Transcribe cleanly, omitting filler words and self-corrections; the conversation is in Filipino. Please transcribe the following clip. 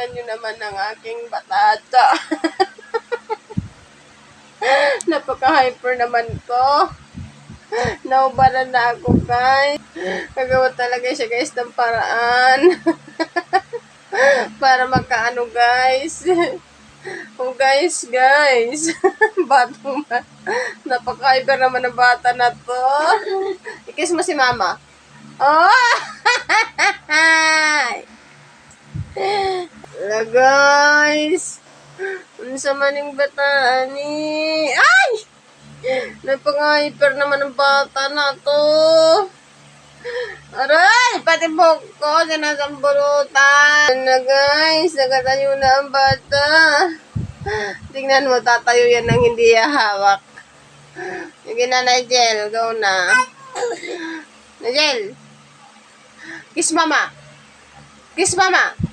Tingnan nyo naman ang aking batata. Napaka-hyper naman ko. Naubalan na ako, guys. Kagawa talaga siya, guys, ng paraan. Para makaano, guys. Oh, guys. Batong napaka-hyper naman ng bata na to. Ikis mo si mama. Oh! Hello, guys. Unsa maning bata ni? Ay! Napaka-hyper naman ng bata na to. Aray! Pati buhok ko, sinasambulutan. Na, guys. Nagatayo na ang bata. Tingnan mo, tatayo yan ng hindi hawak. Sige na, Nigel. Go na. Nigel. Kiss mama. Kiss mama.